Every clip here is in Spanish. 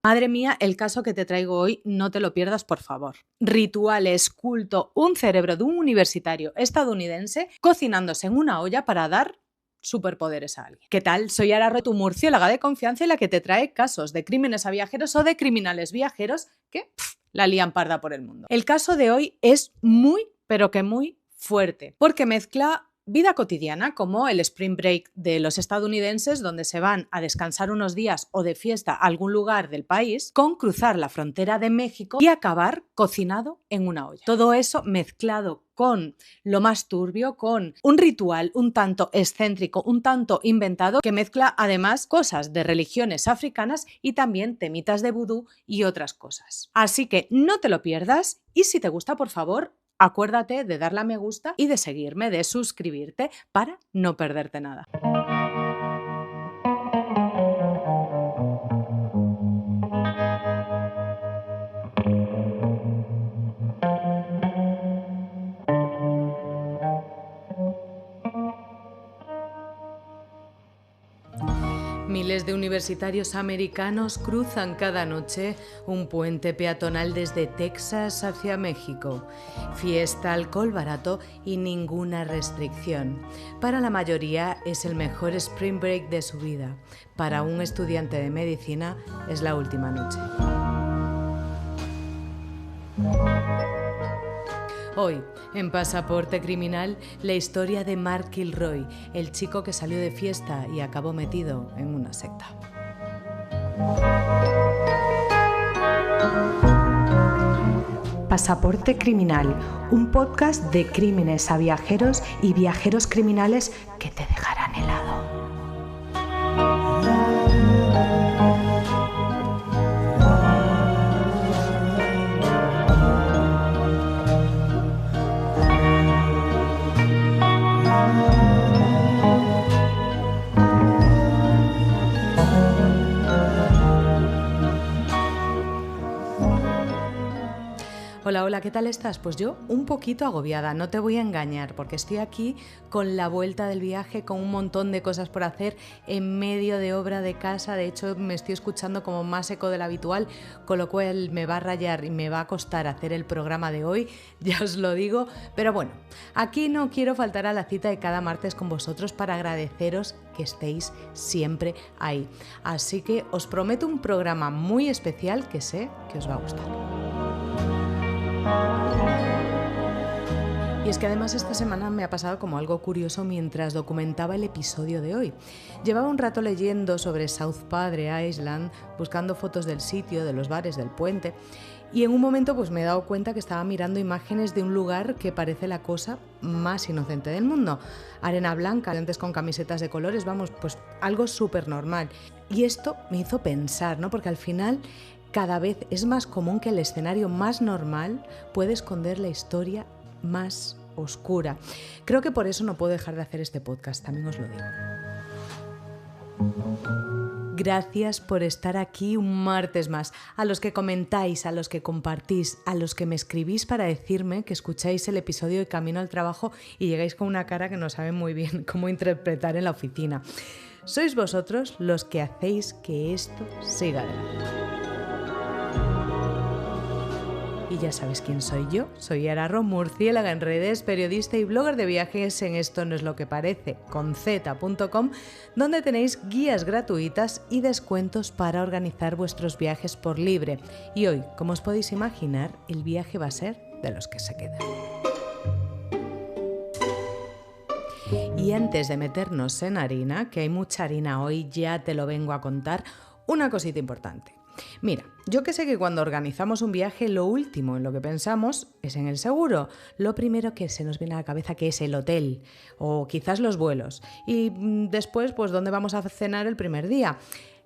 Madre mía, el caso que te traigo hoy, no te lo pierdas, por favor. Rituales, culto, un cerebro de un universitario estadounidense cocinándose en una olla para dar superpoderes a alguien. ¿Qué tal? Soy Ara, tu murciélaga de confianza y la que te trae casos de crímenes a viajeros o de criminales viajeros que la lían parda por el mundo. El caso de hoy es muy, pero que muy fuerte, porque mezcla vida cotidiana, como el Spring Break de los estadounidenses, donde se van a descansar unos días o de fiesta a algún lugar del país, con cruzar la frontera de México y acabar cocinado en una olla. Todo eso mezclado con lo más turbio, con un ritual un tanto excéntrico, un tanto inventado, que mezcla además cosas de religiones africanas y también temitas de vudú y otras cosas. Así que no te lo pierdas y si te gusta, por favor, acuérdate de darle a me gusta y de seguirme, de suscribirte para no perderte nada. Miles de universitarios americanos cruzan cada noche un puente peatonal desde Texas hacia México. Fiesta, alcohol barato y ninguna restricción. Para la mayoría es el mejor spring break de su vida. Para un estudiante de medicina es la última noche. Hoy, en Pasaporte Criminal, la historia de Mark Kilroy, el chico que salió de fiesta y acabó metido en una secta. Pasaporte Criminal, un podcast de crímenes a viajeros y viajeros criminales que te dejarán helado. Hola, ¿qué tal estás? Pues yo un poquito agobiada, no te voy a engañar, porque estoy aquí con la vuelta del viaje, con un montón de cosas por hacer, en medio de obra de casa. De hecho, me estoy escuchando como más eco del habitual, con lo cual me va a rayar y me va a costar hacer el programa de hoy, ya os lo digo. Pero bueno, aquí no quiero faltar a la cita de cada martes con vosotros para agradeceros que estéis siempre ahí. Así que os prometo un programa muy especial que sé que os va a gustar. Y es que además esta semana me ha pasado como algo curioso mientras documentaba el episodio de hoy. Llevaba un rato leyendo sobre South Padre Island, buscando fotos del sitio, de los bares, del puente, y en un momento pues me he dado cuenta que estaba mirando imágenes de un lugar que parece la cosa más inocente del mundo. Arena blanca, estudiantes con camisetas de colores, vamos, pues algo súper normal. Y esto me hizo pensar, ¿no? Porque al final cada vez es más común que el escenario más normal puede esconder la historia más oscura. Creo que por eso no puedo dejar de hacer este podcast, también os lo digo. Gracias por estar aquí un martes más. A los que comentáis, a los que compartís, a los que me escribís para decirme que escucháis el episodio de Camino al Trabajo y llegáis con una cara que no saben muy bien cómo interpretar en la oficina. Sois vosotros los que hacéis que esto siga adelante. Y ya sabes quién soy yo. Soy Ara, murciélaga en redes, periodista y blogger de viajes en Esto no es lo que parece, con z.com, donde tenéis guías gratuitas y descuentos para organizar vuestros viajes por libre. Y hoy, como os podéis imaginar, el viaje va a ser de los que se quedan. Y antes de meternos en harina, que hay mucha harina hoy, ya te lo vengo a contar, una cosita importante. Mira, yo que sé que cuando organizamos un viaje lo último en lo que pensamos es en el seguro. Lo primero que se nos viene a la cabeza que es el hotel o quizás los vuelos. Y después, pues, ¿dónde vamos a cenar el primer día?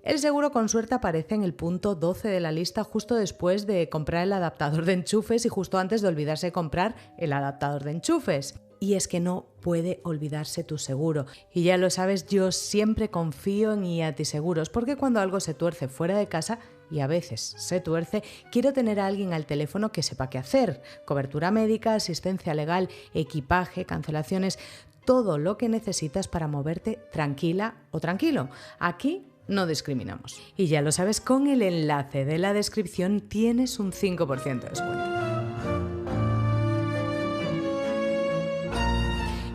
El seguro con suerte aparece en el punto 12 de la lista justo después de comprar el adaptador de enchufes y justo antes de olvidarse de comprar el adaptador de enchufes. Y es que no puede olvidarse tu seguro. Y ya lo sabes, yo siempre confío en IATI Seguros, porque cuando algo se tuerce fuera de casa, y a veces se tuerce, quiero tener a alguien al teléfono que sepa qué hacer. Cobertura médica, asistencia legal, equipaje, cancelaciones, todo lo que necesitas para moverte tranquila o tranquilo. Aquí no discriminamos. Y ya lo sabes, con el enlace de la descripción tienes un 5% de descuento.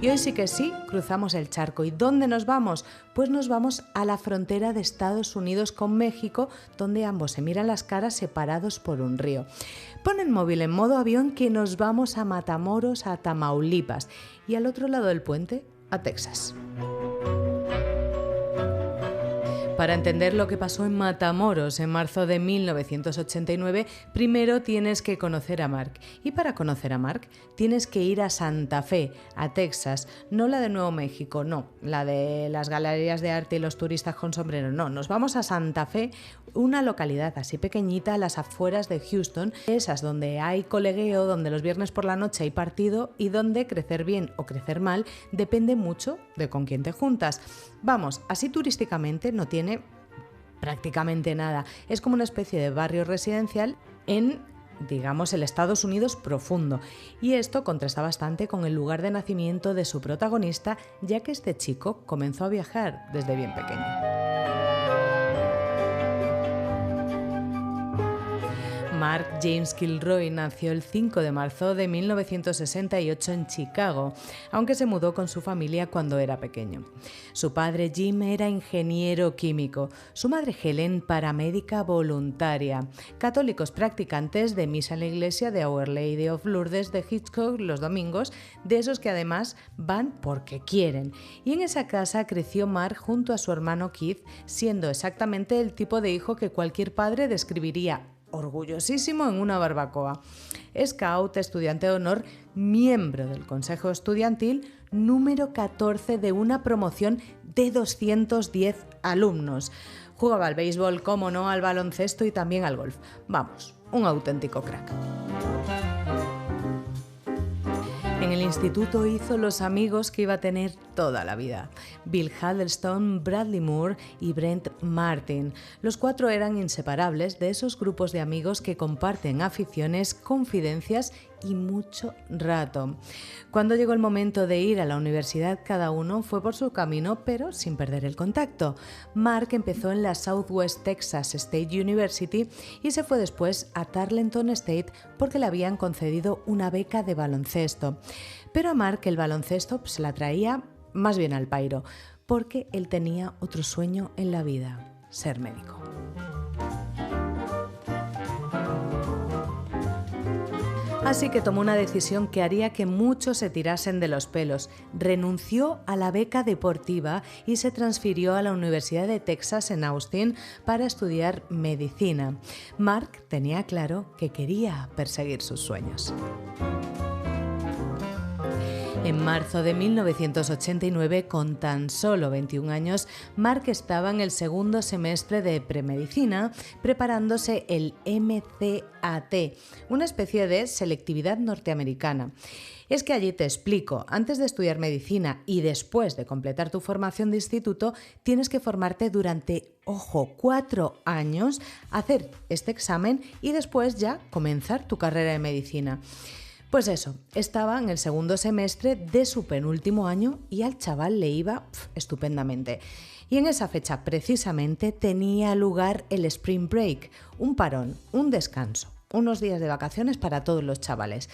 Y hoy sí que sí, cruzamos el charco. ¿Y dónde nos vamos? Pues nos vamos a la frontera de Estados Unidos con México, donde ambos se miran las caras separados por un río. Pon el móvil en modo avión que nos vamos a Matamoros, a Tamaulipas, y al otro lado del puente, a Texas. Para entender lo que pasó en Matamoros en marzo de 1989, primero tienes que conocer a Mark. Y para conocer a Mark, tienes que ir a Santa Fe, a Texas. No la de Nuevo México, no. La de las galerías de arte y los turistas con sombrero, no. Nos vamos a Santa Fe, una localidad así pequeñita a las afueras de Houston. Esas donde hay colegueo, donde los viernes por la noche hay partido y donde crecer bien o crecer mal depende mucho de con quién te juntas. Vamos, así turísticamente no tiene prácticamente nada. Es como una especie de barrio residencial en, digamos, el Estados Unidos profundo. Y esto contrasta bastante con el lugar de nacimiento de su protagonista, ya que este chico comenzó a viajar desde bien pequeño. Mark James Kilroy nació el 5 de marzo de 1968 en Chicago, aunque se mudó con su familia cuando era pequeño. Su padre Jim era ingeniero químico, su madre Helen paramédica voluntaria, católicos practicantes de misa en la iglesia de Our Lady of Lourdes de Hitchcock los domingos, de esos que además van porque quieren. Y en esa casa creció Mark junto a su hermano Keith, siendo exactamente el tipo de hijo que cualquier padre describiría orgullosísimo en una barbacoa. Scout, estudiante de honor, miembro del consejo estudiantil, número 14 de una promoción de 210 alumnos. Jugaba al béisbol, como no, al baloncesto y también al golf. Vamos, un auténtico crack. En el instituto hizo los amigos que iba a tener toda la vida. Bill Huddleston, Bradley Moore y Brent Martin. Los cuatro eran inseparables de esos grupos de amigos que comparten aficiones, confidencias y mucho rato. Cuando llegó el momento de ir a la universidad, cada uno fue por su camino, pero sin perder el contacto. Mark empezó en la Southwest Texas State University y se fue después a Tarleton State porque le habían concedido una beca de baloncesto. Pero a Mark el baloncesto se la traía más bien al pairo, porque él tenía otro sueño en la vida: ser médico. Así que tomó una decisión que haría que muchos se tirasen de los pelos. Renunció a la beca deportiva y se transfirió a la Universidad de Texas en Austin para estudiar medicina. Mark tenía claro que quería perseguir sus sueños. En marzo de 1989, con tan solo 21 años, Mark estaba en el segundo semestre de premedicina preparándose el MCAT, una especie de selectividad norteamericana. Es que allí te explico, antes de estudiar medicina y después de completar tu formación de instituto, tienes que formarte durante, 4 años, hacer este examen y después ya comenzar tu carrera de medicina. Pues eso, estaba en el segundo semestre de su penúltimo año y al chaval le iba estupendamente. Y en esa fecha precisamente tenía lugar el Spring Break, un parón, un descanso, unos días de vacaciones para todos los chavales.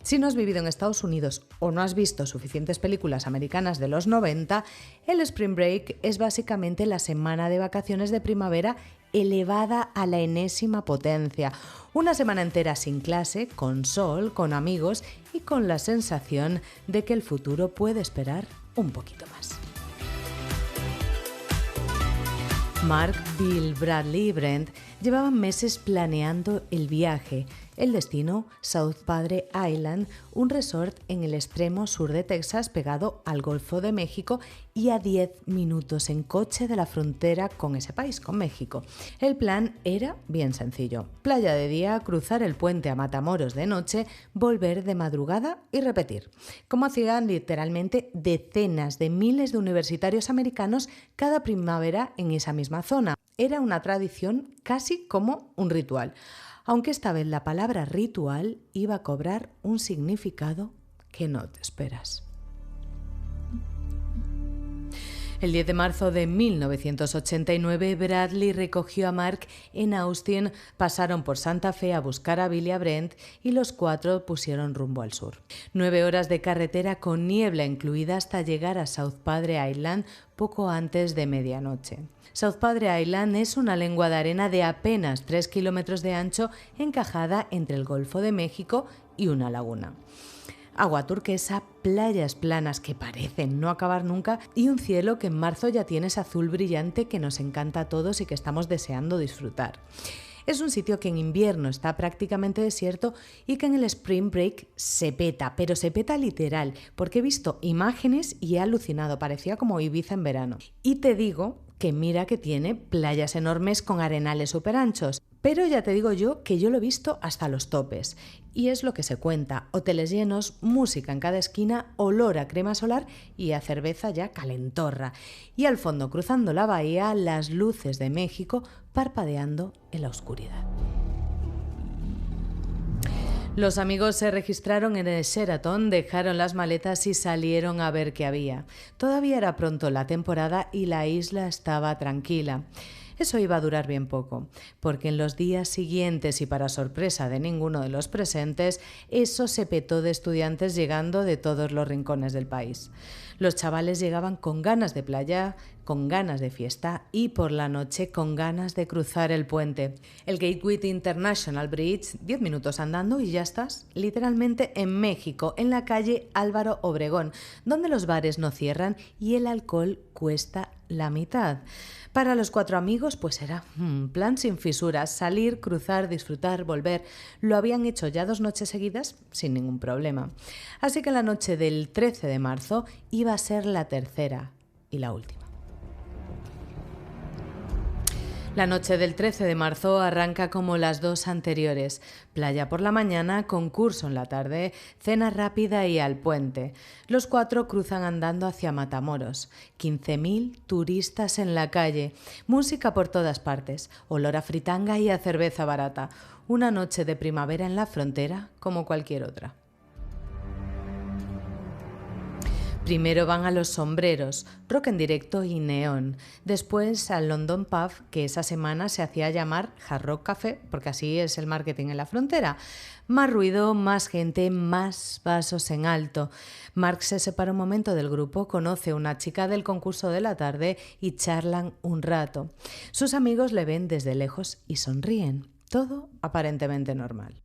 Si no has vivido en Estados Unidos o no has visto suficientes películas americanas de los 90, el Spring Break es básicamente la semana de vacaciones de primavera elevada a la enésima potencia. Una semana entera sin clase, con sol, con amigos y con la sensación de que el futuro puede esperar un poquito más. Mark, Bill, Bradley y Brent llevaban meses planeando el viaje. El destino, South Padre Island, un resort en el extremo sur de Texas pegado al Golfo de México y a 10 minutos en coche de la frontera con ese país, con México. El plan era bien sencillo: playa de día, cruzar el puente a Matamoros de noche, volver de madrugada y repetir. Como hacían literalmente decenas de miles de universitarios americanos cada primavera en esa misma zona. Era una tradición casi como un ritual. Aunque esta vez la palabra ritual iba a cobrar un significado que no te esperas. El 10 de marzo de 1989, Bradley recogió a Mark en Austin, pasaron por Santa Fe a buscar a Bill y a Brent y los 4 pusieron rumbo al sur. 9 horas de carretera con niebla incluida hasta llegar a South Padre Island poco antes de medianoche. South Padre Island es una lengua de arena de apenas 3 kilómetros de ancho encajada entre el Golfo de México y una laguna. Agua turquesa, playas planas que parecen no acabar nunca y un cielo que en marzo ya tiene ese azul brillante que nos encanta a todos y que estamos deseando disfrutar. Es un sitio que en invierno está prácticamente desierto y que en el Spring Break se peta, pero se peta literal, porque he visto imágenes y he alucinado, parecía como Ibiza en verano. Y te digo que mira que tiene playas enormes con arenales súper anchos, pero ya te digo yo que yo lo he visto hasta los topes. Y es lo que se cuenta, hoteles llenos, música en cada esquina, olor a crema solar y a cerveza ya calentorra. Y al fondo, cruzando la bahía, las luces de México parpadeando en la oscuridad. Los amigos se registraron en el Sheraton, dejaron las maletas y salieron a ver qué había. Todavía era pronto la temporada y la isla estaba tranquila. Eso iba a durar bien poco, porque en los días siguientes y para sorpresa de ninguno de los presentes, eso se petó de estudiantes llegando de todos los rincones del país. Los chavales llegaban con ganas de playa, con ganas de fiesta y por la noche con ganas de cruzar el puente. El Gateway International Bridge, 10 minutos andando y ya estás, literalmente en México, en la calle Álvaro Obregón, donde los bares no cierran y el alcohol cuesta la mitad. Para los 4 amigos, pues era un plan sin fisuras, salir, cruzar, disfrutar, volver. Lo habían hecho ya 2 noches seguidas sin ningún problema. Así que la noche del 13 de marzo iba a ser la tercera y la última. La noche del 13 de marzo arranca como las 2 anteriores. Playa por la mañana, concurso en la tarde, cena rápida y al puente. Los 4 cruzan andando hacia Matamoros. 15.000 turistas en la calle. Música por todas partes. Olor a fritanga y a cerveza barata. Una noche de primavera en la frontera como cualquier otra. Primero van a Los Sombreros, rock en directo y neón. Después al London Pub, que esa semana se hacía llamar Hard Rock Café, porque así es el marketing en la frontera. Más ruido, más gente, más vasos en alto. Mark se separa un momento del grupo, conoce a una chica del concurso de la tarde y charlan un rato. Sus amigos le ven desde lejos y sonríen. Todo aparentemente normal.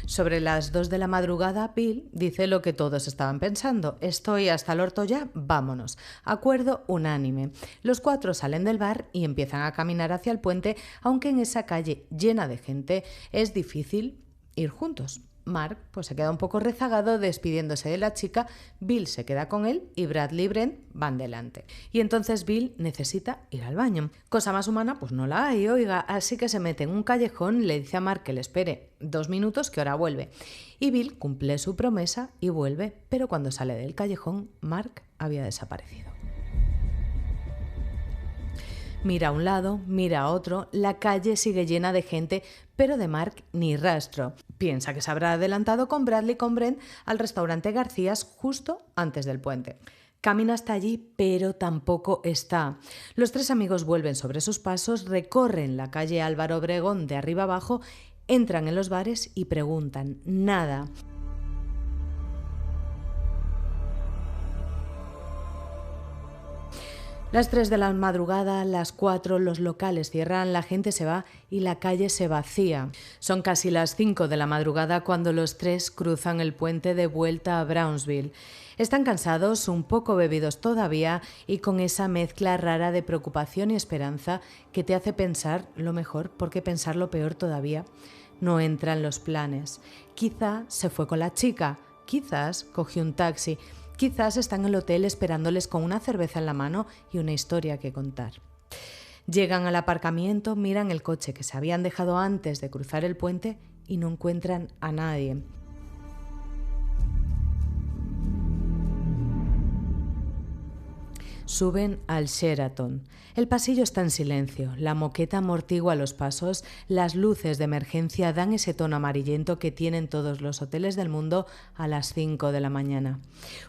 Sobre las 2 de la madrugada, Bill dice lo que todos estaban pensando. Estoy hasta el orto ya, vámonos. Acuerdo unánime. Los 4 salen del bar y empiezan a caminar hacia el puente, aunque en esa calle llena de gente es difícil ir juntos. Mark pues se queda un poco rezagado despidiéndose de la chica, Bill se queda con él y Bradley y Brent van delante. Y entonces Bill necesita ir al baño. Cosa más humana pues no la hay, oiga, así que se mete en un callejón, le dice a Mark que le espere 2 minutos que ahora vuelve. Y Bill cumple su promesa y vuelve, pero cuando sale del callejón, Mark había desaparecido. Mira a un lado, mira a otro, la calle sigue llena de gente, pero de Mark ni rastro. Piensa que se habrá adelantado con Bradley y con Brent al restaurante Garcías justo antes del puente. Camina hasta allí, pero tampoco está. Los 3 amigos vuelven sobre sus pasos, recorren la calle Álvaro Obregón de arriba abajo, entran en los bares y preguntan. Nada. Las 3 de la madrugada, las 4, los locales cierran, la gente se va y la calle se vacía. Son casi las 5 de la madrugada cuando los 3 cruzan el puente de vuelta a Brownsville. Están cansados, un poco bebidos todavía y con esa mezcla rara de preocupación y esperanza que te hace pensar lo mejor, porque pensar lo peor todavía no entra en los planes. Quizá se fue con la chica, quizás cogió un taxi. Quizás están en el hotel esperándoles con una cerveza en la mano y una historia que contar. Llegan al aparcamiento, miran el coche que se habían dejado antes de cruzar el puente y no encuentran a nadie. Suben al Sheraton. El pasillo está en silencio, la moqueta amortigua los pasos, las luces de emergencia dan ese tono amarillento que tienen todos los hoteles del mundo a las 5 de la mañana.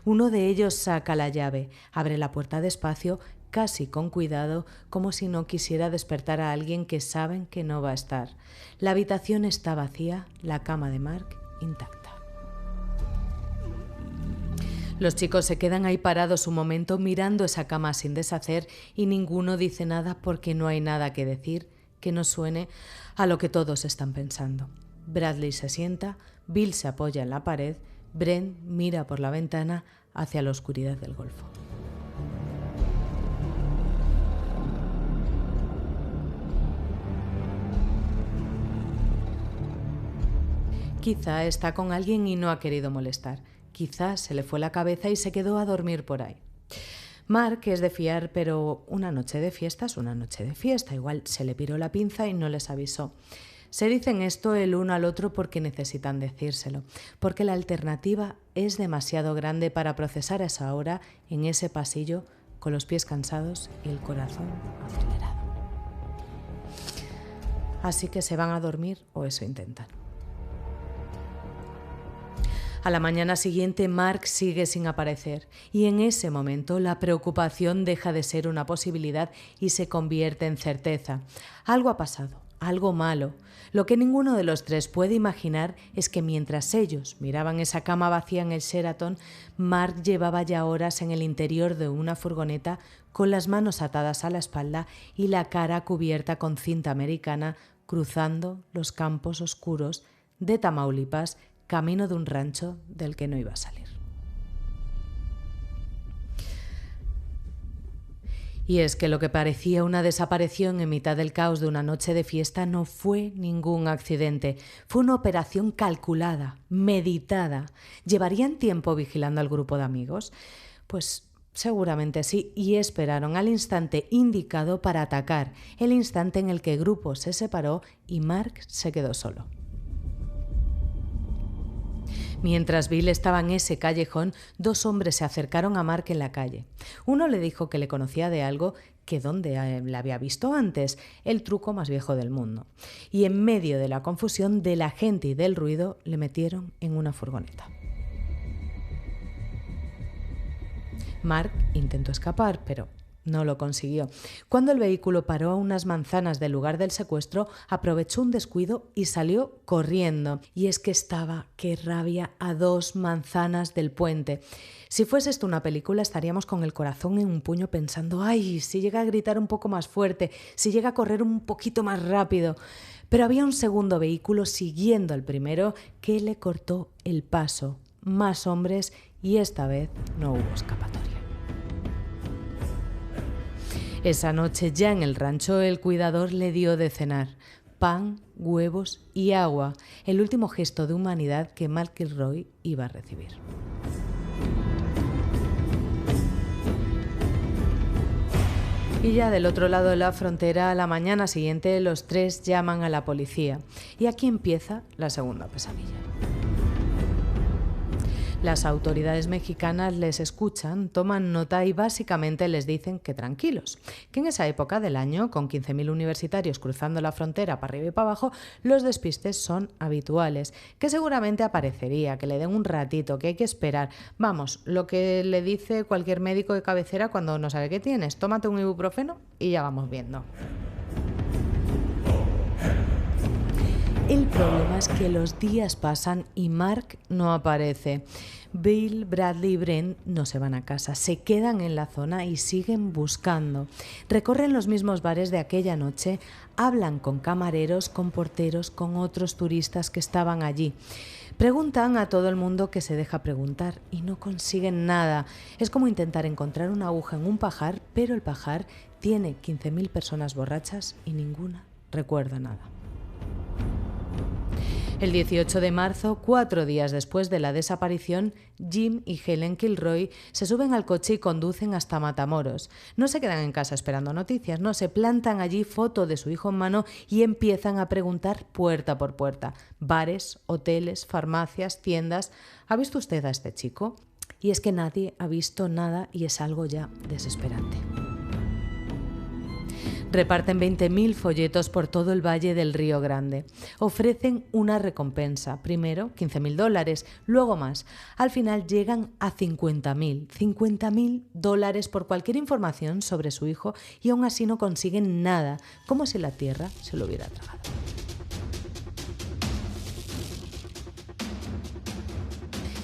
Uno de ellos saca la llave, abre la puerta despacio, casi con cuidado, como si no quisiera despertar a alguien que saben que no va a estar. La habitación está vacía, la cama de Mark intacta. Los chicos se quedan ahí parados un momento mirando esa cama sin deshacer y ninguno dice nada porque no hay nada que decir que no suene a lo que todos están pensando. Bradley se sienta, Bill se apoya en la pared, Brent mira por la ventana hacia la oscuridad del Golfo. Quizá está con alguien y no ha querido molestar. Quizás se le fue la cabeza y se quedó a dormir por ahí. Mark es de fiar, pero una noche de fiesta es una noche de fiesta. Igual se le piró la pinza y no les avisó. Se dicen esto el uno al otro porque necesitan decírselo, porque la alternativa es demasiado grande para procesar a esa hora en ese pasillo con los pies cansados y el corazón acelerado. Así que se van a dormir o eso intentan. A la mañana siguiente, Mark sigue sin aparecer y en ese momento la preocupación deja de ser una posibilidad y se convierte en certeza. Algo ha pasado, algo malo. Lo que ninguno de los tres puede imaginar es que mientras ellos miraban esa cama vacía en el Sheraton, Mark llevaba ya horas en el interior de una furgoneta con las manos atadas a la espalda y la cara cubierta con cinta americana, cruzando los campos oscuros de Tamaulipas, camino de un rancho del que no iba a salir. Y es que lo que parecía una desaparición en mitad del caos de una noche de fiesta no fue ningún accidente. Fue una operación calculada, meditada. ¿Llevarían tiempo vigilando al grupo de amigos? Pues seguramente sí, y esperaron al instante indicado para atacar, el instante en el que el grupo se separó y Mark se quedó solo. Mientras Bill estaba en ese callejón, dos hombres se acercaron a Mark en la calle. Uno le dijo que le conocía de algo que donde la había visto antes, el truco más viejo del mundo. Y en medio de la confusión de la gente y del ruido, le metieron en una furgoneta. Mark intentó escapar, pero no lo consiguió. Cuando el vehículo paró a unas manzanas del lugar del secuestro, aprovechó un descuido y salió corriendo. Y es que estaba, qué rabia, a 2 manzanas del puente. Si fuese esto una película, estaríamos con el corazón en un puño pensando, ¡ay, si llega a gritar un poco más fuerte, si llega a correr un poquito más rápido! Pero había un segundo vehículo siguiendo al primero que le cortó el paso. Más hombres y esta vez no hubo escapatoria. Esa noche ya en el rancho el cuidador le dio de cenar pan, huevos y agua, el último gesto de humanidad que McIlroy iba a recibir. Y ya del otro lado de la frontera, a la mañana siguiente, los tres llaman a la policía. Y aquí empieza la segunda pesadilla. Las autoridades mexicanas les escuchan, toman nota y básicamente les dicen que tranquilos, que en esa época del año, con 15.000 universitarios cruzando la frontera para arriba y para abajo, los despistes son habituales, que seguramente aparecería, que le den un ratito, que hay que esperar. Vamos, lo que le dice cualquier médico de cabecera cuando no sabe qué tienes, tómate un ibuprofeno y ya vamos viendo. El problema es que los días pasan y Mark no aparece. Bill, Bradley y Brent no se van a casa, se quedan en la zona y siguen buscando. Recorren los mismos bares de aquella noche, hablan con camareros, con porteros, con otros turistas que estaban allí. Preguntan a todo el mundo que se deja preguntar y no consiguen nada. Es como intentar encontrar una aguja en un pajar, pero el pajar tiene 15.000 personas borrachas y ninguna recuerda nada. El 18 de marzo, 4 días después de la desaparición, Jim y Helen Kilroy se suben al coche y conducen hasta Matamoros. No se quedan en casa esperando noticias, no, se plantan allí foto de su hijo en mano y empiezan a preguntar puerta por puerta. Bares, hoteles, farmacias, tiendas. ¿Ha visto usted a este chico? Y es que nadie ha visto nada y es algo ya desesperante. Reparten 20.000 folletos por todo el Valle del Río Grande. Ofrecen una recompensa. Primero $15.000, luego más. Al final llegan a 50.000. $50.000 por cualquier información sobre su hijo y aún así no consiguen nada, como si la tierra se lo hubiera tragado.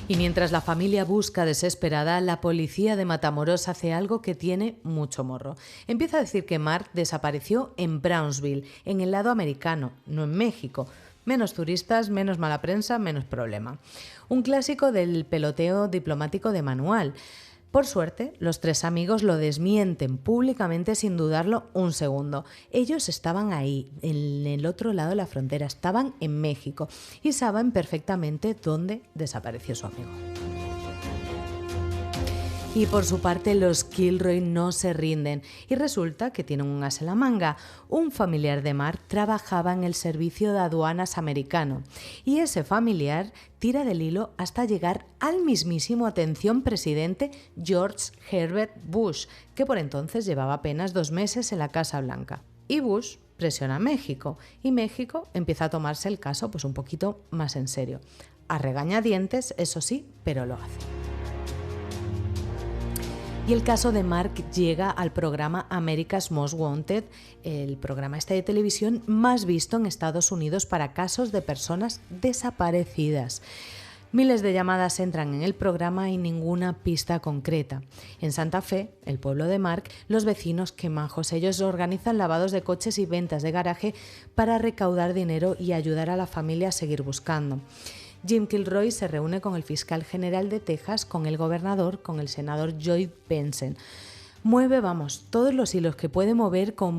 Y mientras la familia busca desesperada, la policía de Matamoros hace algo que tiene mucho morro. Empieza a decir que Mark desapareció en Brownsville, en el lado americano, no en México. Menos turistas, menos mala prensa, menos problema. Un clásico del peloteo diplomático de manual. Por suerte, los tres amigos lo desmienten públicamente sin dudarlo un segundo. Ellos estaban ahí, en el otro lado de la frontera, estaban en México y saben perfectamente dónde desapareció su amigo. Y por su parte los Kilroy no se rinden y resulta que tienen un as en la manga. Un familiar de Mark trabajaba en el servicio de aduanas americano y ese familiar tira del hilo hasta llegar al mismísimo, atención, presidente George Herbert Bush, que por entonces llevaba apenas 2 meses en la Casa Blanca. Y Bush presiona a México y México empieza a tomarse el caso pues un poquito más en serio. A regañadientes, eso sí, pero lo hace. Y el caso de Mark llega al programa America's Most Wanted, el programa de televisión más visto en Estados Unidos para casos de personas desaparecidas. Miles de llamadas entran en el programa y ninguna pista concreta. En Santa Fe, el pueblo de Mark, los vecinos, qué majos, ellos organizan lavados de coches y ventas de garaje para recaudar dinero y ayudar a la familia a seguir buscando. Jim Kilroy se reúne con el fiscal general de Texas, con el gobernador, con el senador Joy Benson. Mueve, todos los hilos que puede mover como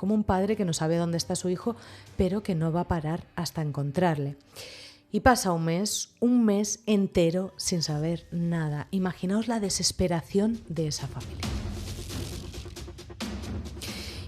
un padre que no sabe dónde está su hijo, pero que no va a parar hasta encontrarle. Y pasa un mes entero sin saber nada. Imaginaos la desesperación de esa familia.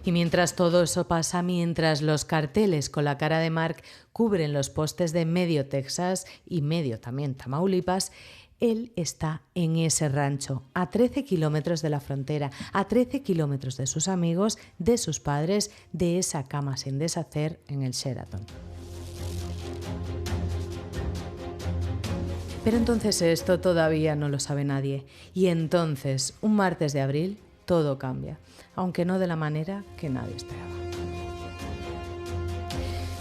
Y mientras todo eso pasa, mientras los carteles con la cara de Mark cubren los postes de medio Texas y medio también Tamaulipas, él está en ese rancho, a 13 kilómetros de la frontera, a 13 kilómetros de sus amigos, de sus padres, de esa cama sin deshacer en el Sheraton. Pero entonces esto todavía no lo sabe nadie. Y entonces, un martes de abril, todo cambia, aunque no de la manera que nadie esperaba.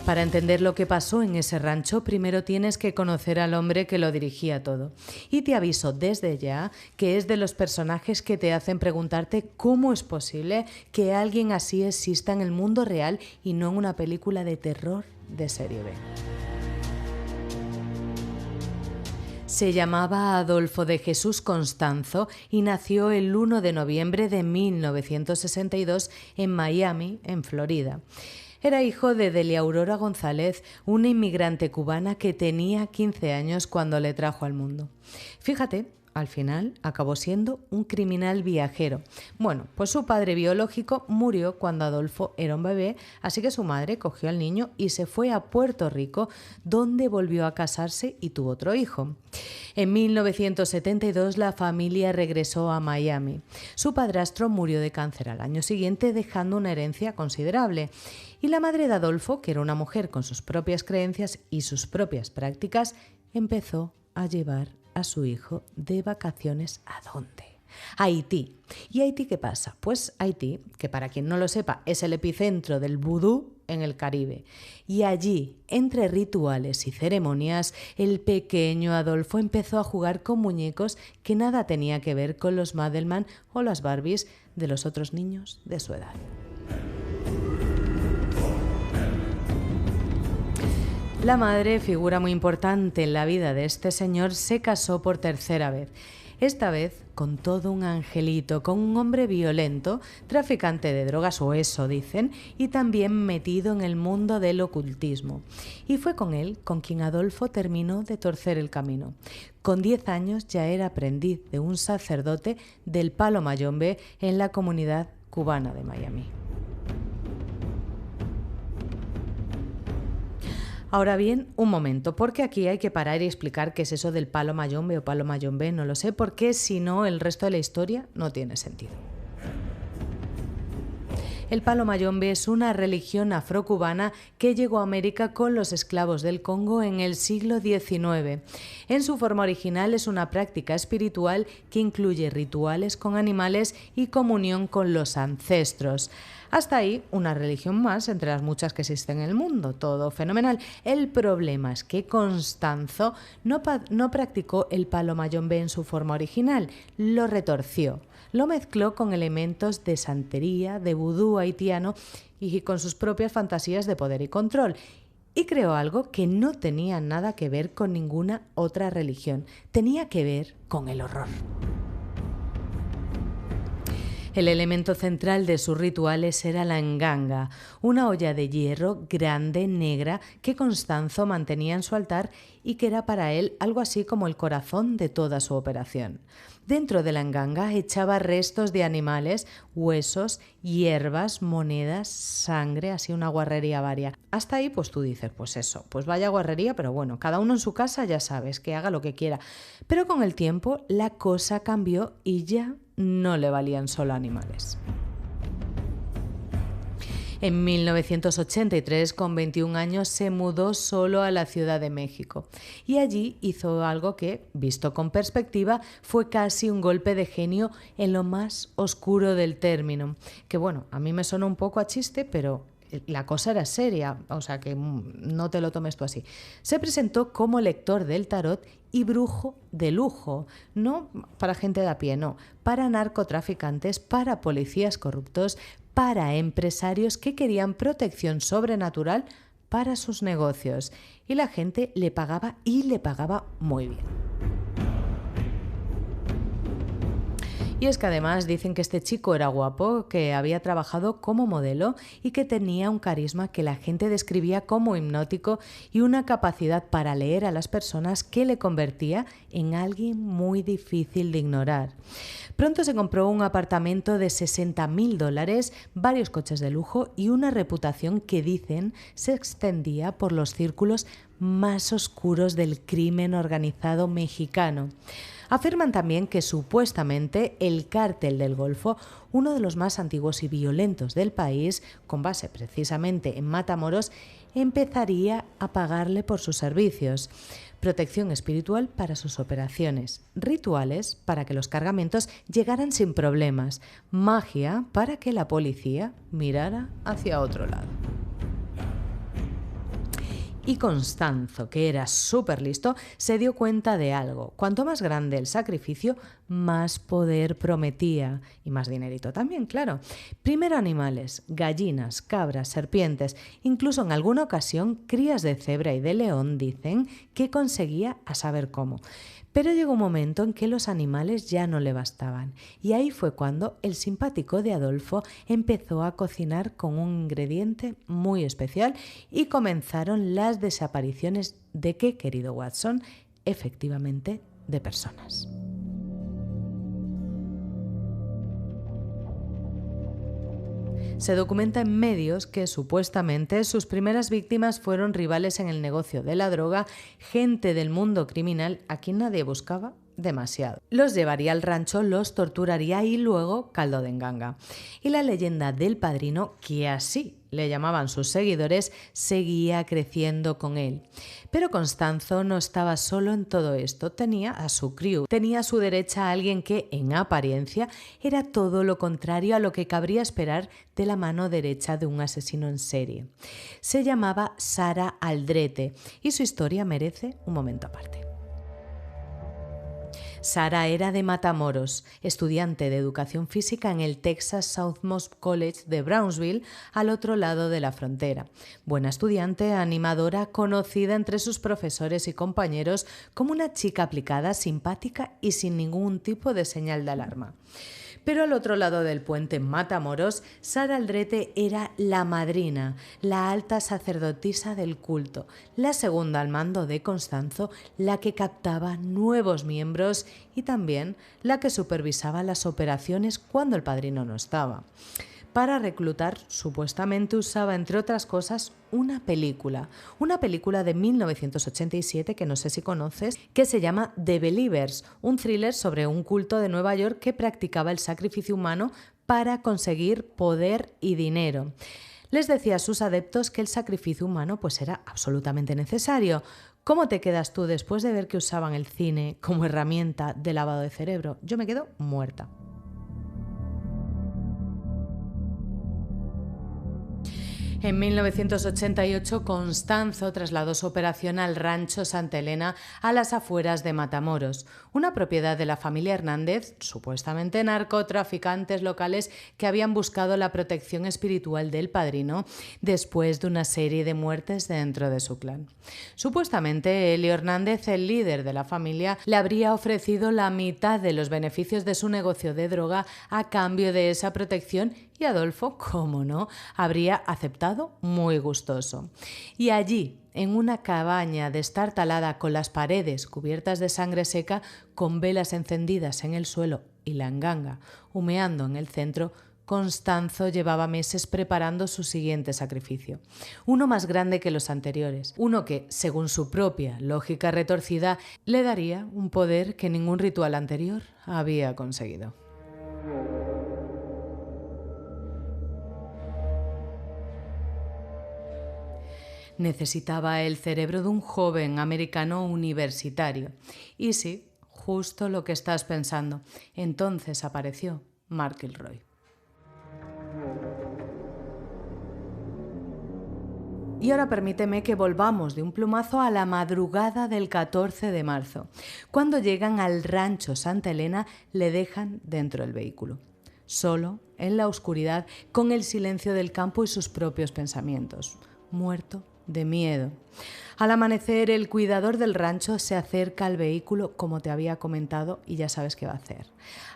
Para entender lo que pasó en ese rancho, primero tienes que conocer al hombre que lo dirigía todo. Y te aviso desde ya que es de los personajes que te hacen preguntarte cómo es posible que alguien así exista en el mundo real y no en una película de terror de serie B. Se llamaba Adolfo de Jesús Constanzo y nació el 1 de noviembre de 1962 en Miami, en Florida. Era hijo de Delia Aurora González, una inmigrante cubana que tenía 15 años cuando le trajo al mundo. Fíjate, al final acabó siendo un criminal viajero. Bueno, pues su padre biológico murió cuando Adolfo era un bebé, así que su madre cogió al niño y se fue a Puerto Rico, donde volvió a casarse y tuvo otro hijo. En 1972 la familia regresó a Miami. Su padrastro murió de cáncer al año siguiente, dejando una herencia considerable. Y la madre de Adolfo, que era una mujer con sus propias creencias y sus propias prácticas, empezó a llevar a su hijo de vacaciones. ¿A dónde? A Haití. ¿Y Haití qué pasa? Pues Haití, que para quien no lo sepa, es el epicentro del vudú en el Caribe. Y allí, entre rituales y ceremonias, el pequeño Adolfo empezó a jugar con muñecos que nada tenía que ver con los Madelman o las Barbies de los otros niños de su edad. La madre, figura muy importante en la vida de este señor, se casó por tercera vez. Esta vez con todo un angelito, con un hombre violento, traficante de drogas, o eso dicen, y también metido en el mundo del ocultismo. Y fue con él con quien Adolfo terminó de torcer el camino. Con 10 años ya era aprendiz de un sacerdote del Palo Mayombe en la comunidad cubana de Miami. Ahora bien, un momento, porque aquí hay que parar y explicar qué es eso del palo mayombe o palo mayombe, no lo sé, porque si no el resto de la historia no tiene sentido. El palo mayombe es una religión afrocubana que llegó a América con los esclavos del Congo en el siglo XIX. En su forma original es una práctica espiritual que incluye rituales con animales y comunión con los ancestros. Hasta ahí, una religión más entre las muchas que existen en el mundo, todo fenomenal. El problema es que Constanzo no practicó el palo mayombe en su forma original, lo retorció. Lo mezcló con elementos de santería, de vudú haitiano y con sus propias fantasías de poder y control. Y creó algo que no tenía nada que ver con ninguna otra religión. Tenía que ver con el horror. El elemento central de sus rituales era la nganga, una olla de hierro grande, negra, que Constanzo mantenía en su altar y que era para él algo así como el corazón de toda su operación. Dentro de la nganga echaba restos de animales, huesos, hierbas, monedas, sangre, así una guarrería varia. Hasta ahí pues tú dices, pues eso, pues vaya guarrería, pero bueno, cada uno en su casa ya sabes, que haga lo que quiera. Pero con el tiempo la cosa cambió y ya no le valían solo animales. En 1983, con 21 años, se mudó solo a la Ciudad de México y allí hizo algo que, visto con perspectiva, fue casi un golpe de genio en lo más oscuro del término. Que bueno, a mí me suena un poco a chiste, pero la cosa era seria, o sea que no te lo tomes tú así. Se presentó como lector del tarot y brujo de lujo, no para gente de a pie, no, para narcotraficantes, para policías corruptos, para empresarios que querían protección sobrenatural para sus negocios. Y la gente le pagaba y le pagaba muy bien. Y es que además dicen que este chico era guapo, que había trabajado como modelo y que tenía un carisma que la gente describía como hipnótico y una capacidad para leer a las personas que le convertía en alguien muy difícil de ignorar. Pronto se compró un apartamento de $60,000, varios coches de lujo y una reputación que dicen se extendía por los círculos más oscuros del crimen organizado mexicano. Afirman también que supuestamente el Cártel del Golfo, uno de los más antiguos y violentos del país, con base precisamente en Matamoros, empezaría a pagarle por sus servicios. Protección espiritual para sus operaciones, rituales para que los cargamentos llegaran sin problemas, magia para que la policía mirara hacia otro lado. Y Constanzo, que era súper listo, se dio cuenta de algo. Cuanto más grande el sacrificio, más poder prometía. Y más dinerito también, claro. Primero animales, gallinas, cabras, serpientes, incluso en alguna ocasión crías de cebra y de león, dicen que conseguía a saber cómo. Pero llegó un momento en que los animales ya no le bastaban y ahí fue cuando el simpático de Adolfo empezó a cocinar con un ingrediente muy especial y comenzaron las desapariciones de qué, querido Watson, efectivamente de personas. Se documenta en medios que supuestamente sus primeras víctimas fueron rivales en el negocio de la droga, gente del mundo criminal a quien nadie buscaba demasiado. Los llevaría al rancho, los torturaría y luego caldo de enganga. Y la leyenda del padrino, que así le llamaban sus seguidores, seguía creciendo con él. Pero Constanzo no estaba solo en todo esto, tenía a su crew, tenía a su derecha a alguien que, en apariencia, era todo lo contrario a lo que cabría esperar de la mano derecha de un asesino en serie. Se llamaba Sara Aldrete y su historia merece un momento aparte. Sara era de Matamoros, estudiante de educación física en el Texas Southmost College de Brownsville, al otro lado de la frontera. Buena estudiante, animadora, conocida entre sus profesores y compañeros como una chica aplicada, simpática y sin ningún tipo de señal de alarma. Pero al otro lado del puente en Matamoros, Sara Aldrete era la madrina, la alta sacerdotisa del culto, la segunda al mando de Constanzo, la que captaba nuevos miembros y también la que supervisaba las operaciones cuando el padrino no estaba. Para reclutar, supuestamente usaba, entre otras cosas, una película de 1987 que no sé si conoces, que se llama The Believers, un thriller sobre un culto de Nueva York que practicaba el sacrificio humano para conseguir poder y dinero. Les decía a sus adeptos que el sacrificio humano pues era absolutamente necesario. ¿Cómo te quedas tú después de ver que usaban el cine como herramienta de lavado de cerebro? Yo me quedo muerta. En 1988, Constanzo trasladó su operación al rancho Santa Elena a las afueras de Matamoros, una propiedad de la familia Hernández, supuestamente narcotraficantes locales que habían buscado la protección espiritual del padrino después de una serie de muertes dentro de su clan. Supuestamente, Elio Hernández, el líder de la familia, le habría ofrecido la mitad de los beneficios de su negocio de droga a cambio de esa protección y Adolfo, cómo no, habría aceptado muy gustoso. Y allí, en una cabaña destartalada con las paredes cubiertas de sangre seca, con velas encendidas en el suelo y la enganga humeando en el centro, Constanzo llevaba meses preparando su siguiente sacrificio. Uno más grande que los anteriores. Uno que, según su propia lógica retorcida, le daría un poder que ningún ritual anterior había conseguido. Necesitaba el cerebro de un joven americano universitario. Y sí, justo lo que estás pensando. Entonces apareció Mark Kilroy. Y ahora permíteme que volvamos de un plumazo a la madrugada del 14 de marzo. Cuando llegan al rancho Santa Elena, le dejan dentro del vehículo. Solo, en la oscuridad, con el silencio del campo y sus propios pensamientos. Muerto de miedo. Al amanecer, el cuidador del rancho se acerca al vehículo, como te había comentado, y ya sabes qué va a hacer.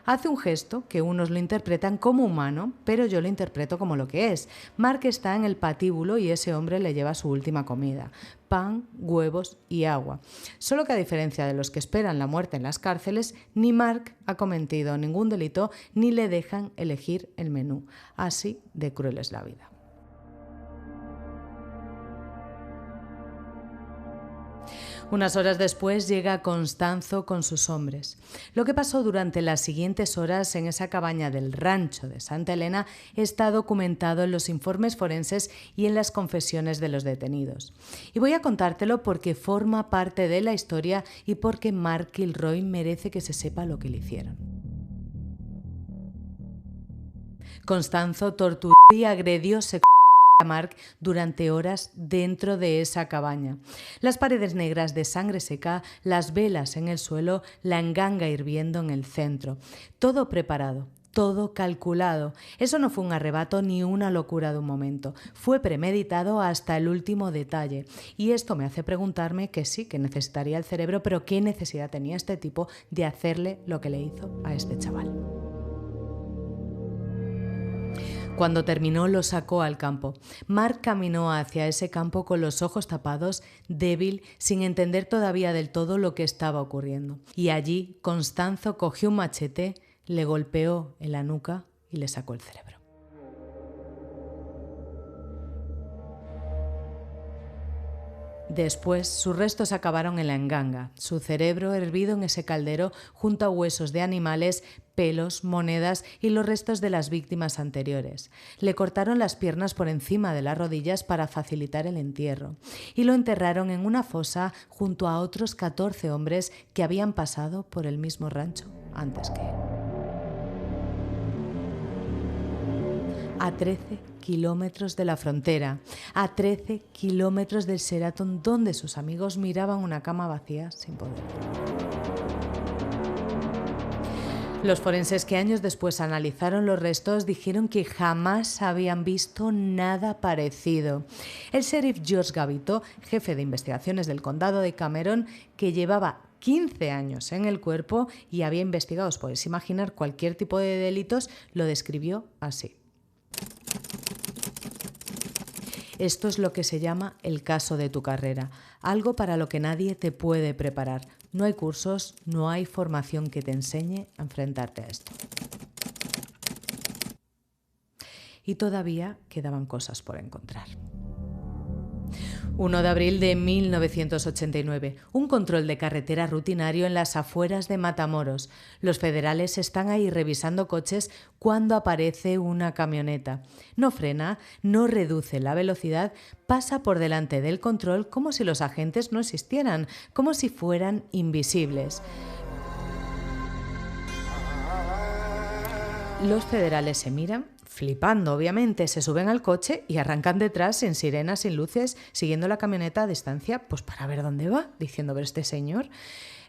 Hace un gesto que unos lo interpretan como humano, pero yo lo interpreto como lo que es. Mark está en el patíbulo y ese hombre le lleva su última comida: pan, huevos y agua. Solo que a diferencia de los que esperan la muerte en las cárceles, ni Mark ha cometido ningún delito ni le dejan elegir el menú. Así de cruel es la vida. Unas horas después llega Constanzo con sus hombres. Lo que pasó durante las siguientes horas en esa cabaña del rancho de Santa Elena está documentado en los informes forenses y en las confesiones de los detenidos. Y voy a contártelo porque forma parte de la historia y porque Mark Kilroy merece que se sepa lo que le hicieron. Constanzo torturó y agredió sexualmente a Mark durante horas dentro de esa cabaña. Las paredes negras de sangre seca, las velas en el suelo, la enganga hirviendo en el centro. Todo preparado, todo calculado. Eso no fue un arrebato ni una locura de un momento. Fue premeditado hasta el último detalle. Y esto me hace preguntarme que sí, que necesitaría el cerebro, pero ¿qué necesidad tenía este tipo de hacerle lo que le hizo a este chaval? Cuando terminó, lo sacó al campo. Mark caminó hacia ese campo con los ojos tapados, débil, sin entender todavía del todo lo que estaba ocurriendo. Y allí, Constanzo cogió un machete, le golpeó en la nuca y le sacó el cerebro. Después, sus restos acabaron en la enganga, su cerebro hervido en ese caldero junto a huesos de animales, pelos, monedas y los restos de las víctimas anteriores. Le cortaron las piernas por encima de las rodillas para facilitar el entierro y lo enterraron en una fosa junto a otros 14 hombres que habían pasado por el mismo rancho antes que él. A 13 kilómetros de la frontera, a 13 kilómetros del Sheraton donde sus amigos miraban una cama vacía sin poder. Los forenses que años después analizaron los restos dijeron que jamás habían visto nada parecido. El sheriff George Gavito, jefe de investigaciones del condado de Cameron, que llevaba 15 años en el cuerpo y había investigado, os podéis imaginar, cualquier tipo de delitos, lo describió así. Esto es lo que se llama el caso de tu carrera, algo para lo que nadie te puede preparar. No hay cursos, no hay formación que te enseñe a enfrentarte a esto. y todavía quedaban cosas por encontrar. 1 de abril de 1989. Un control de carretera rutinario en las afueras de Matamoros. Los federales están ahí revisando coches cuando aparece una camioneta. No frena, no reduce la velocidad, pasa por delante del control como si los agentes no existieran, como si fueran invisibles. Los federales se miran, flipando obviamente, se suben al coche y arrancan detrás sin sirenas, sin luces, siguiendo la camioneta a distancia, pues para ver dónde va, diciendo, pero este señor.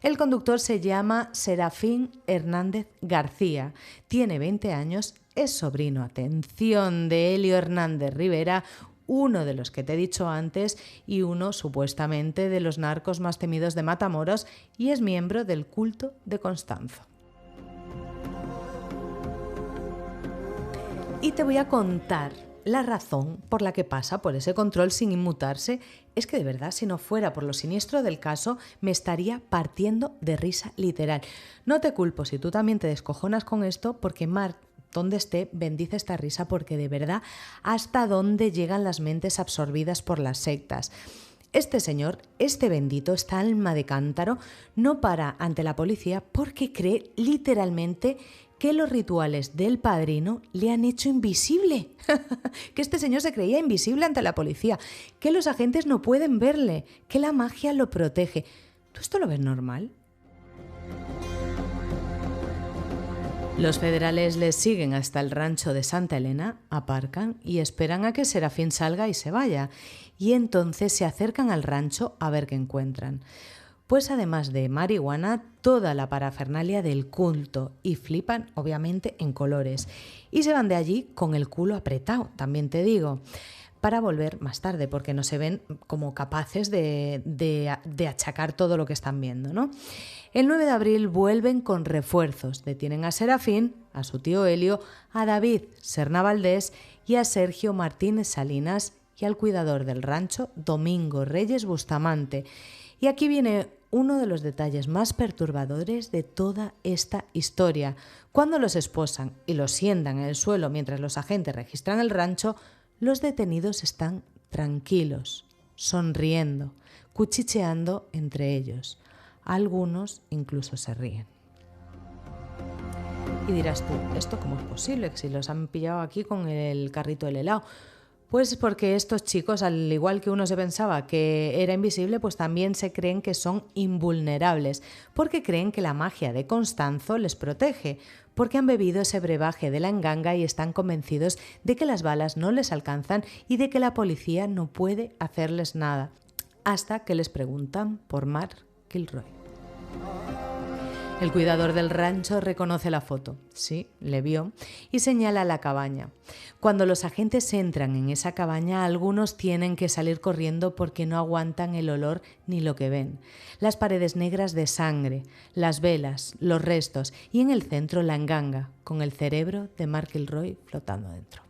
El conductor se llama Serafín Hernández García, tiene 20 años, es sobrino, atención, de Helio Hernández Rivera, uno de los que te he dicho antes y uno supuestamente de los narcos más temidos de Matamoros, y es miembro del culto de Constanzo. Y te voy a contar la razón por la que pasa por ese control sin inmutarse. Es que de verdad, si no fuera por lo siniestro del caso, me estaría partiendo de risa literal. No te culpo si tú también te descojonas con esto, porque Mar, donde esté, bendice esta risa, porque de verdad, hasta dónde llegan las mentes absorbidas por las sectas. Este señor, este bendito, esta alma de cántaro, no para ante la policía porque cree literalmente que los rituales del padrino le han hecho invisible. Que este señor se creía invisible ante la policía, que los agentes no pueden verle, que la magia lo protege. ¿Tú esto lo ves normal? Los federales les siguen hasta el rancho de Santa Elena, aparcan y esperan a que Serafín salga y se vaya. Y entonces se acercan al rancho a ver qué encuentran. Pues además de marihuana, toda la parafernalia del culto, y flipan obviamente en colores. Y se van de allí con el culo apretado, también te digo, para volver más tarde, porque no se ven como capaces de achacar todo lo que están viendo, ¿no? El 9 de abril vuelven con refuerzos, detienen a Serafín, a su tío Helio, a David Serna Valdés y a Sergio Martínez Salinas y al cuidador del rancho, Domingo Reyes Bustamante. Y aquí viene uno de los detalles más perturbadores de toda esta historia. Cuando los esposan y los sientan en el suelo mientras los agentes registran el rancho, los detenidos están tranquilos, sonriendo, cuchicheando entre ellos. Algunos incluso se ríen. Y dirás tú, ¿esto cómo es posible? Que si los han pillado aquí con el carrito del helado. Pues porque estos chicos, al igual que uno se pensaba que era invisible, pues también se creen que son invulnerables, porque creen que la magia de Constanzo les protege, porque han bebido ese brebaje de la enganga y están convencidos de que las balas no les alcanzan y de que la policía no puede hacerles nada, hasta que les preguntan por Mark Kilroy. El cuidador del rancho reconoce la foto, sí, le vio, y señala la cabaña. Cuando los agentes entran en esa cabaña, algunos tienen que salir corriendo porque no aguantan el olor ni lo que ven. Las paredes negras de sangre, las velas, los restos y en el centro la enganga, con el cerebro de Mark Kilroy flotando dentro.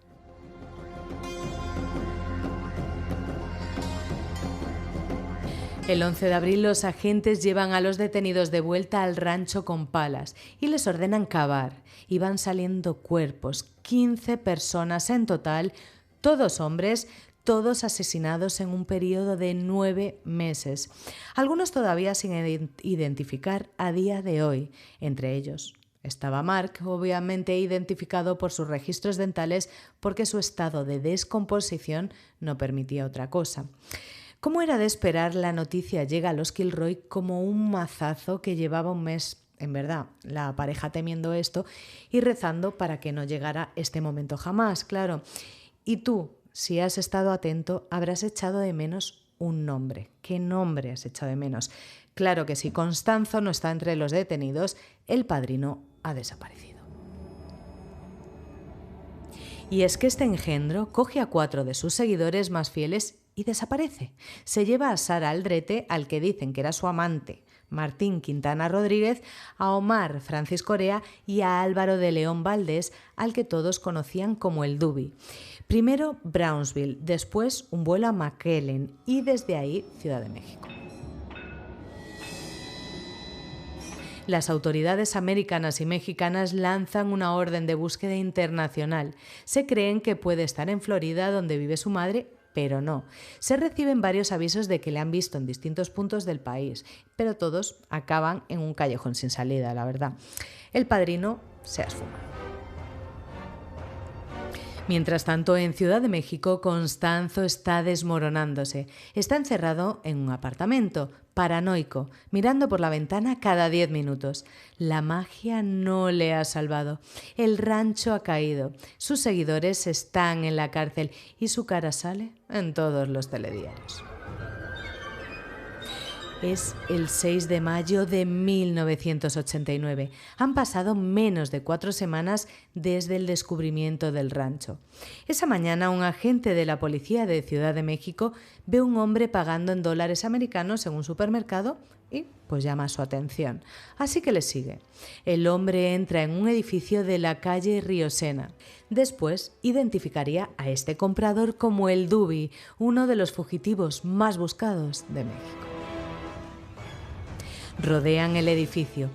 El 11 de abril los agentes llevan a los detenidos de vuelta al rancho con palas y les ordenan cavar. Y van saliendo cuerpos, 15 personas en total, todos hombres, todos asesinados en un periodo de 9 meses. Algunos todavía sin identificar a día de hoy. Entre ellos estaba Mark, obviamente identificado por sus registros dentales porque su estado de descomposición no permitía otra cosa. Como era de esperar, la noticia llega a los Kilroy como un mazazo que llevaba un mes, en verdad, la pareja temiendo esto y rezando para que no llegara este momento jamás, claro. Y tú, si has estado atento, habrás echado de menos un nombre. ¿Qué nombre has echado de menos? Claro que si Constanzo no está entre los detenidos, el padrino ha desaparecido. Y es que este engendro coge a 4 de sus seguidores más fieles y desaparece. Se lleva a Sara Aldrete, al que dicen que era su amante, Martín Quintana Rodríguez, a Omar Francis Corea y a Álvaro de León Valdés, al que todos conocían como el Dubi. Primero Brownsville, después un vuelo a McAllen y desde ahí Ciudad de México. Las autoridades americanas y mexicanas lanzan una orden de búsqueda internacional. Se creen que puede estar en Florida, donde vive su madre, pero no. Se reciben varios avisos de que le han visto en distintos puntos del país, pero todos acaban en un callejón sin salida, la verdad. El padrino se ha esfumado. Mientras tanto, en Ciudad de México, Constanzo está desmoronándose. Está encerrado en un apartamento, paranoico, mirando por la ventana cada 10 minutos. La magia no le ha salvado. El rancho ha caído. Sus seguidores están en la cárcel y su cara sale en todos los telediarios. Es el 6 de mayo de 1989. Han pasado menos de 4 semanas desde el descubrimiento del rancho. Esa mañana, un agente de la policía de Ciudad de México ve a un hombre pagando en dólares americanos en un supermercado y pues llama su atención. Así que le sigue. El hombre entra en un edificio de la calle Río Sena. Después identificaría a este comprador como el Dubi, uno de los fugitivos más buscados de México. Rodean el edificio.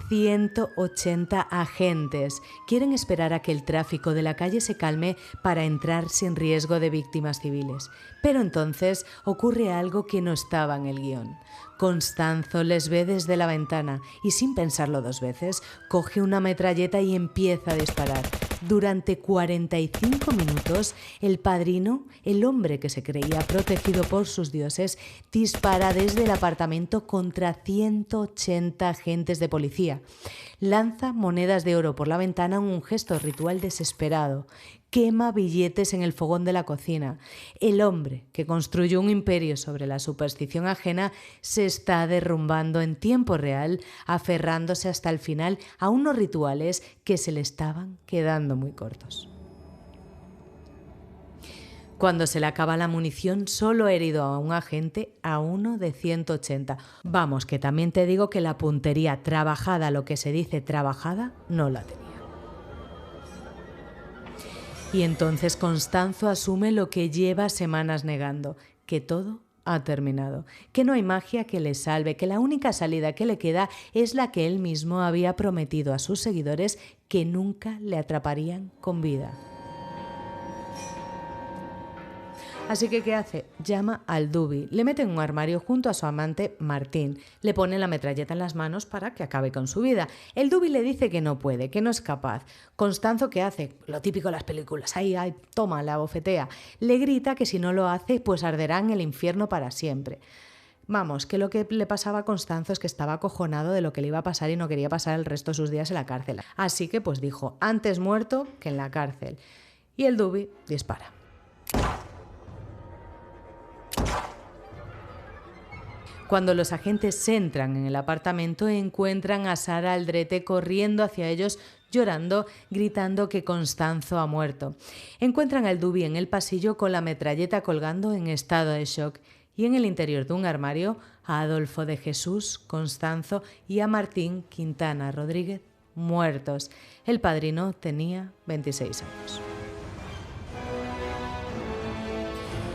180 agentes quieren esperar a que el tráfico de la calle se calme para entrar sin riesgo de víctimas civiles. Pero entonces ocurre algo que no estaba en el guión. Constanzo les ve desde la ventana y, sin pensarlo 2 veces, coge una metralleta y empieza a disparar. Durante 45 minutos, el padrino, el hombre que se creía protegido por sus dioses, dispara desde el apartamento contra 180 agentes de policía. Lanza monedas de oro por la ventana en un gesto ritual desesperado. Quema billetes en el fogón de la cocina. El hombre que construyó un imperio sobre la superstición ajena se está derrumbando en tiempo real, aferrándose hasta el final a unos rituales que se le estaban quedando muy cortos. Cuando se le acaba la munición, solo ha herido a un agente, a uno de 180. Vamos, que también te digo que la puntería trabajada, lo que se dice trabajada, no la tenía. Y entonces Constanzo asume lo que lleva semanas negando, que todo ha terminado, que no hay magia que le salve, que la única salida que le queda es la que él mismo había prometido a sus seguidores, que nunca le atraparían con vida. Así que, ¿qué hace? Llama al Dubi, le mete en un armario junto a su amante Martín, le pone la metralleta en las manos para que acabe con su vida. El Dubi le dice que no puede, que no es capaz. Constanzo, ¿qué hace? Lo típico de las películas, ahí, toma, la bofetea. Le grita que si no lo hace, pues arderá en el infierno para siempre. Vamos, que lo que le pasaba a Constanzo es que estaba acojonado de lo que le iba a pasar y no quería pasar el resto de sus días en la cárcel. Así que pues dijo, antes muerto que en la cárcel. Y el Dubi dispara. Cuando los agentes entran en el apartamento, encuentran a Sara Aldrete corriendo hacia ellos, llorando, gritando que Constanzo ha muerto. Encuentran al Dubi en el pasillo con la metralleta colgando en estado de shock y en el interior de un armario a Adolfo de Jesús, Constanzo y a Martín Quintana Rodríguez muertos. El padrino tenía 26 años.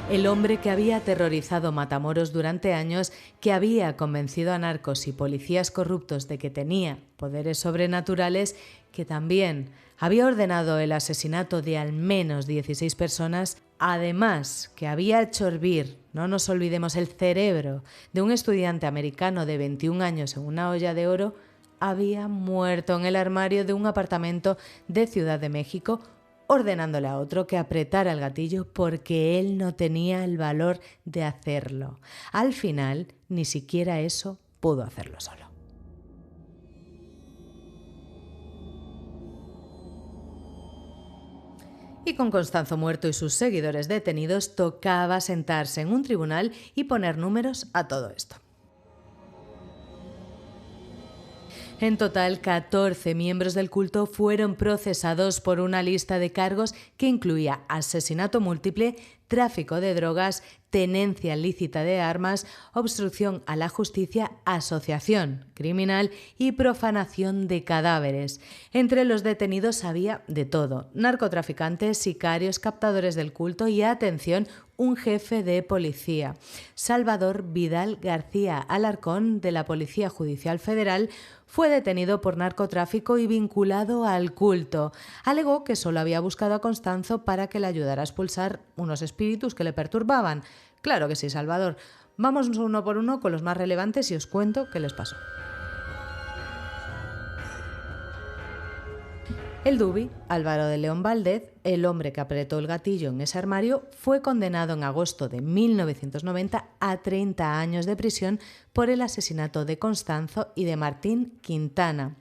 El hombre que había aterrorizado Matamoros durante años, que había convencido a narcos y policías corruptos de que tenía poderes sobrenaturales, que también había ordenado el asesinato de al menos 16 personas, además que había hecho hervir, no nos olvidemos, el cerebro de un estudiante americano de 21 años en una olla de oro, había muerto en el armario de un apartamento de Ciudad de México, ordenándole a otro que apretara el gatillo porque él no tenía el valor de hacerlo. Al final, ni siquiera eso pudo hacerlo solo. Y con Constanzo muerto y sus seguidores detenidos, tocaba sentarse en un tribunal y poner números a todo esto. En total, 14 miembros del culto fueron procesados por una lista de cargos que incluía asesinato múltiple, tráfico de drogas, tenencia lícita de armas, obstrucción a la justicia, asociación criminal y profanación de cadáveres. Entre los detenidos había de todo: narcotraficantes, sicarios, captadores del culto y, atención, un jefe de policía. Salvador Vidal García Alarcón, de la Policía Judicial Federal, fue detenido por narcotráfico y vinculado al culto. Alegó que solo había buscado a Constanzo para que le ayudara a expulsar unos espíritus que le perturbaban. Claro que sí, Salvador. Vamos uno por uno con los más relevantes y os cuento qué les pasó. El Dubi, Álvaro de León Valdez, el hombre que apretó el gatillo en ese armario, fue condenado en agosto de 1990 a 30 años de prisión por el asesinato de Constanzo y de Martín Quintana.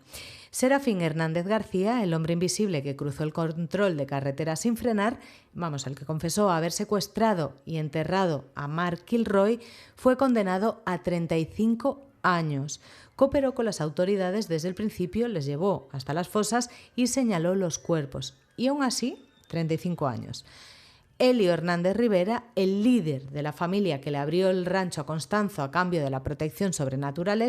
Serafín Hernández García, el hombre invisible que cruzó el control de carretera sin frenar, el que confesó haber secuestrado y enterrado a Mark Kilroy, fue condenado a 35 años. Cooperó con las autoridades desde el principio, les llevó hasta las fosas y señaló los cuerpos. Y aún así, 35 años. Elio Hernández Rivera, el líder de la familia que le abrió el rancho a Constanzo a cambio de la protección sobrenatural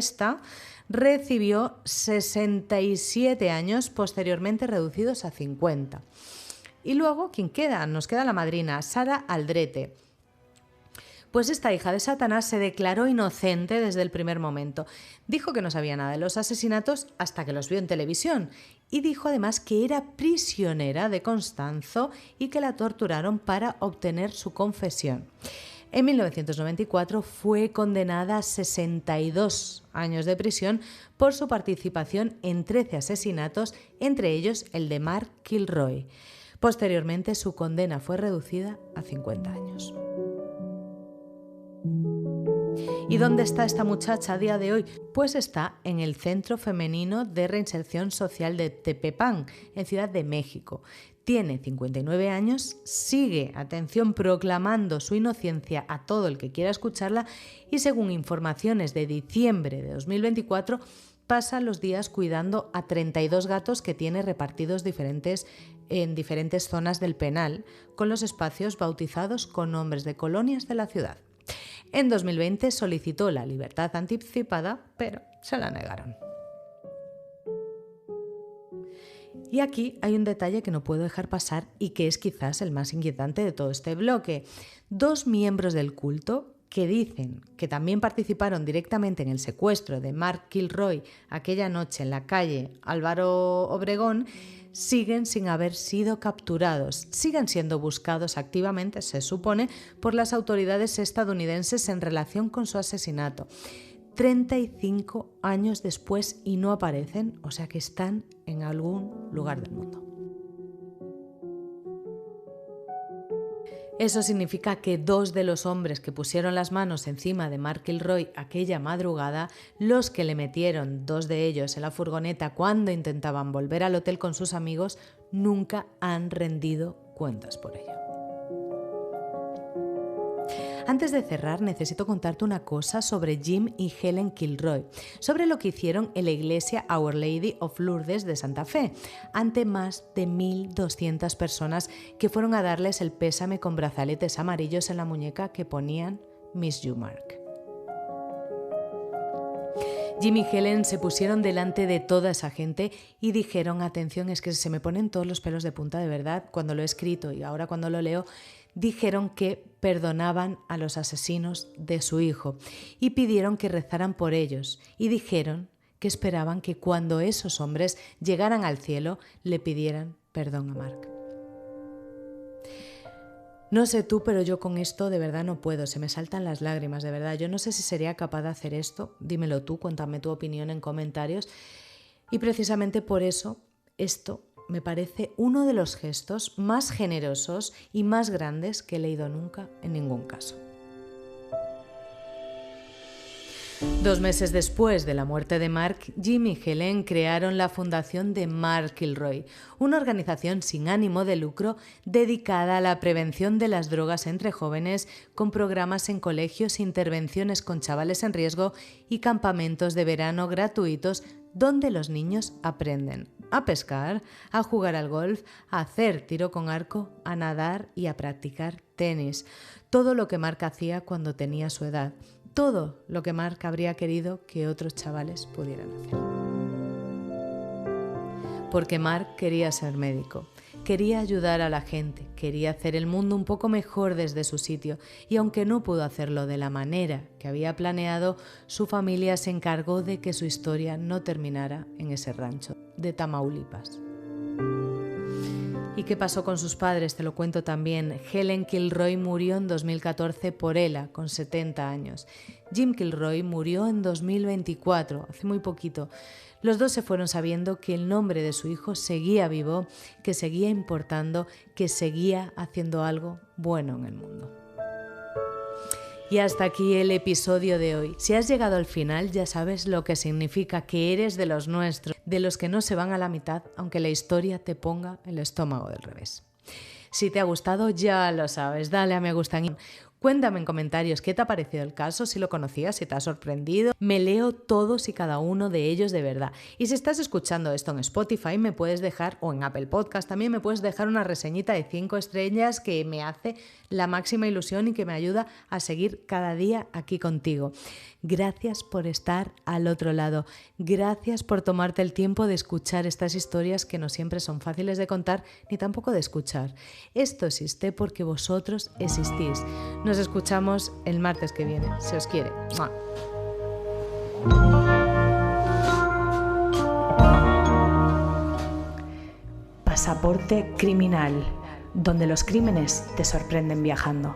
recibió 67 años, posteriormente reducidos a 50. Y luego, ¿quién queda? Nos queda la madrina, Sara Aldrete. Pues esta hija de Satanás se declaró inocente desde el primer momento. Dijo que no sabía nada de los asesinatos hasta que los vio en televisión y dijo además que era prisionera de Constanzo y que la torturaron para obtener su confesión. En 1994 fue condenada a 62 años de prisión por su participación en 13 asesinatos, entre ellos el de Mark Kilroy. Posteriormente su condena fue reducida a 50 años. ¿Y dónde está esta muchacha a día de hoy? Pues está en el Centro Femenino de Reinserción Social de Tepepán, en Ciudad de México. Tiene 59 años, sigue, atención, proclamando su inocencia a todo el que quiera escucharla y, según informaciones de diciembre de 2024, pasa los días cuidando a 32 gatos que tiene repartidos en diferentes zonas del penal, con los espacios bautizados con nombres de colonias de la ciudad. En 2020 solicitó la libertad anticipada, pero se la negaron. Y aquí hay un detalle que no puedo dejar pasar y que es quizás el más inquietante de todo este bloque. 2 miembros del culto que dicen que también participaron directamente en el secuestro de Mark Kilroy aquella noche en la calle Álvaro Obregón, siguen sin haber sido capturados, siguen siendo buscados activamente, se supone, por las autoridades estadounidenses en relación con su asesinato. 35 años después y no aparecen, o sea que están en algún lugar del mundo. Eso significa que 2 de los hombres que pusieron las manos encima de Mark Kilroy aquella madrugada, los que le metieron 2 de ellos en la furgoneta cuando intentaban volver al hotel con sus amigos, nunca han rendido cuentas por ello. Antes de cerrar, necesito contarte una cosa sobre Jim y Helen Kilroy, sobre lo que hicieron en la iglesia Our Lady of Lourdes de Santa Fe, ante más de 1.200 personas que fueron a darles el pésame con brazaletes amarillos en la muñeca que ponían Miss You Mark. Jim y Helen se pusieron delante de toda esa gente y dijeron, atención, es que se me ponen todos los pelos de punta de verdad cuando lo he escrito y ahora cuando lo leo, dijeron que perdonaban a los asesinos de su hijo y pidieron que rezaran por ellos y dijeron que esperaban que cuando esos hombres llegaran al cielo le pidieran perdón a Mark. No sé tú, pero yo con esto de verdad no puedo, se me saltan las lágrimas, de verdad. Yo no sé si sería capaz de hacer esto, dímelo tú, cuéntame tu opinión en comentarios. Y precisamente por eso esto me parece uno de los gestos más generosos y más grandes que he leído nunca en ningún caso. 2 meses después de la muerte de Mark, Jim y Helen crearon la fundación de Mark Kilroy, una organización sin ánimo de lucro dedicada a la prevención de las drogas entre jóvenes, con programas en colegios, intervenciones con chavales en riesgo y campamentos de verano gratuitos donde los niños aprenden a pescar, a jugar al golf, a hacer tiro con arco, a nadar y a practicar tenis. Todo lo que Mark hacía cuando tenía su edad. Todo lo que Mark habría querido que otros chavales pudieran hacer. Porque Mark quería ser médico. Quería ayudar a la gente, quería hacer el mundo un poco mejor desde su sitio y aunque no pudo hacerlo de la manera que había planeado, su familia se encargó de que su historia no terminara en ese rancho de Tamaulipas. ¿Y qué pasó con sus padres? Te lo cuento también. Helen Kilroy murió en 2014 por ELA, con 70 años. Jim Kilroy murió en 2024, hace muy poquito. Los dos se fueron sabiendo que el nombre de su hijo seguía vivo, que seguía importando, que seguía haciendo algo bueno en el mundo. Y hasta aquí el episodio de hoy. Si has llegado al final ya sabes lo que significa que eres de los nuestros, de los que no se van a la mitad, aunque la historia te ponga el estómago del revés. Si te ha gustado ya lo sabes, dale a me gusta. Cuéntame en comentarios qué te ha parecido el caso, si lo conocías, si te ha sorprendido. Me leo todos y cada uno de ellos de verdad. Y si estás escuchando esto en Spotify, me puedes dejar, o en Apple Podcast también, me puedes dejar una reseñita de 5 estrellas que me hace la máxima ilusión y que me ayuda a seguir cada día aquí contigo. Gracias por estar al otro lado. Gracias por tomarte el tiempo de escuchar estas historias que no siempre son fáciles de contar ni tampoco de escuchar. Esto existe porque vosotros existís. Nos escuchamos el martes que viene, si os quiere. ¡Mua! Pasaporte criminal, donde los crímenes te sorprenden viajando.